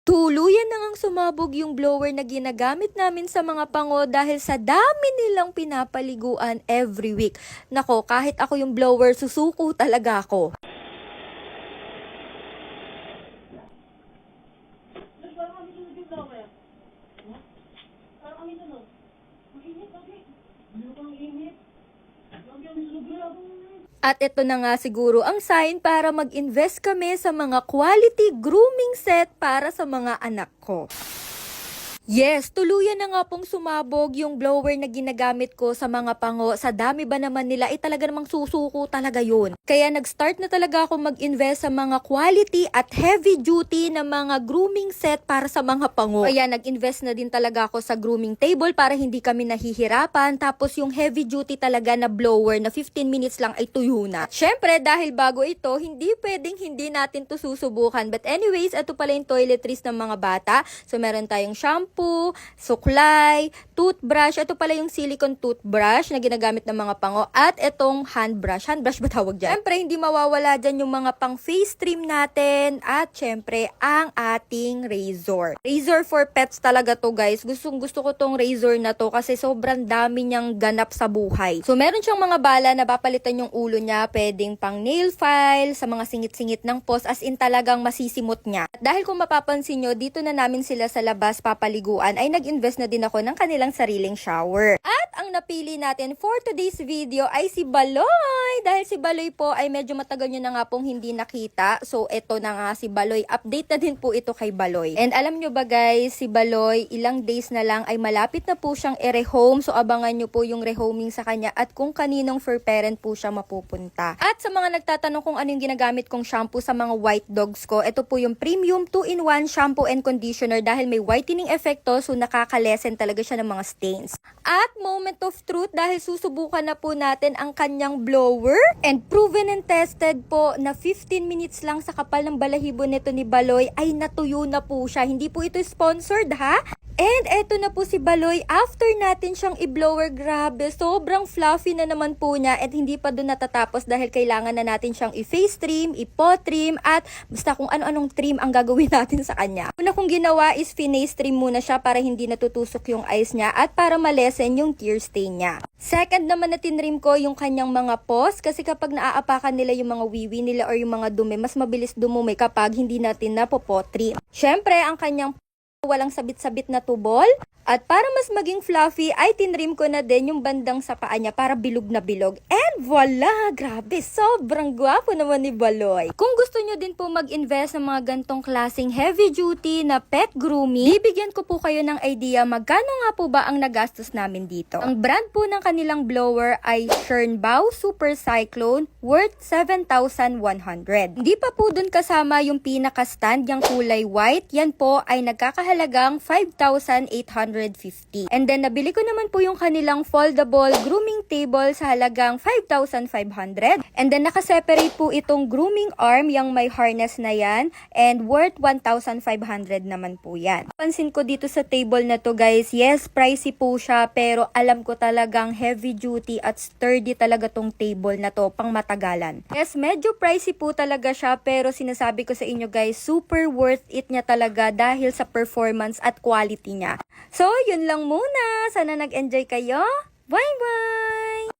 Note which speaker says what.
Speaker 1: Tuluyan na ngang sumabog yung blower na ginagamit namin sa mga pango dahil sa dami nilang pinapaliguan every week. Nako, kahit ako yung blower, susuko talaga ako. At ito na nga siguro ang sign para mag-invest kami sa mga quality grooming set para sa mga anak ko. Yes, tuluyan na nga pong sumabog yung blower na ginagamit ko sa mga pango. Sa dami ba naman nila, talaga namang susuko talaga yun. Kaya nag-start na talaga ako mag-invest sa mga quality at heavy duty na mga grooming set para sa mga pango. Kaya nag-invest na din talaga ako sa grooming table para hindi kami nahihirapan. Tapos yung heavy duty talaga na blower na 15 minutes lang ay tuyo na. Syempre, dahil bago ito, hindi pwedeng hindi natin to susubukan. But anyways, ito pala yung toiletries ng mga bata. So meron tayong shampoo, suklay, toothbrush. Ito pala yung silicone toothbrush na ginagamit ng mga pango. At itong handbrush. Handbrush ba tawag dyan? Siyempre, hindi mawawala dyan yung mga pang face trim natin. At syempre, ang ating razor. Razor for pets talaga to, guys. Gustong gusto ko tong razor na to kasi sobrang dami niyang ganap sa buhay. So, meron siyang mga bala na papalitan yung ulo niya. Pwedeng pang nail file, sa mga singit-singit ng post. As in talagang masisimot niya. At dahil kung mapapansin nyo, dito na namin sila sa labas papaliguan, ay nag-invest na din ako ng kanilang sariling shower. At ang napili natin for today's video ay si Baloy. Dahil si Baloy po ay medyo matagal nyo na nga pong hindi nakita. So, eto na nga si Baloy. Update na din po ito kay Baloy. And alam nyo ba guys, si Baloy, ilang days na lang ay malapit na po siyang i-rehome. So, abangan nyo po yung rehoming sa kanya at kung kaninong fur parent po siya mapupunta. At sa mga nagtatanong kung ano yung ginagamit kong shampoo sa mga white dogs ko, ito po yung premium 2-in-1 shampoo and conditioner dahil may whitening effect to, so nakakalesen talaga siya ng mga stains. At moment of truth, dahil susubukan na po natin ang kanyang blower and proven and tested po na 15 minutes lang sa kapal ng balahibo nito ni Baloy ay natuyo na po siya. Hindi po ito sponsored ha? And eto na po si Baloy, after natin siyang i-blower, grabe, sobrang fluffy na naman po niya at hindi pa doon natatapos dahil kailangan na natin siyang i-face trim, i-paw trim, at basta kung ano-anong trim ang gagawin natin sa kanya. Una kong ginawa is finesse trim muna siya para hindi natutusok yung eyes niya at para malesen yung tear stain niya. Second naman na tinrim ko yung kanyang mga paws kasi kapag naaapakan nila yung mga wiwi nila or yung mga dumi, mas mabilis dumumi kapag hindi natin napo-paw trim. Syempre, ang kanyang walang sabit-sabit na tubol. At para mas maging fluffy, ay tinrim ko na din yung bandang sa paa niya para bilog na bilog. And voila! Grabe! Sobrang gwapo naman ni Baloy. Kung gusto nyo din po mag-invest ng mga gantong klaseng heavy duty na pet grooming, bibigyan ko po kayo ng idea magkano nga po ba ang nagastos namin dito. Ang brand po ng kanilang blower ay Schernbau Super Cyclone worth 7,100. Hindi pa po dun kasama yung pinaka-stand, yung kulay white. Yan po ay nagkakahalagang 5,850. And then, nabili ko naman po yung kanilang foldable grooming table sa halagang 5,500. And then, nakaseparate po itong grooming arm, yung may harness na yan, and worth 1,500 naman po yan. Pansin ko dito sa table na to guys, yes, pricey po siya, pero alam ko talagang heavy duty at sturdy talaga tong table na to, pang matagalan. Yes, medyo pricey po talaga siya, pero sinasabi ko sa inyo guys, super worth it niya talaga dahil sa performance at quality niya. So, yun lang muna. Sana nag-enjoy kayo. Bye-bye!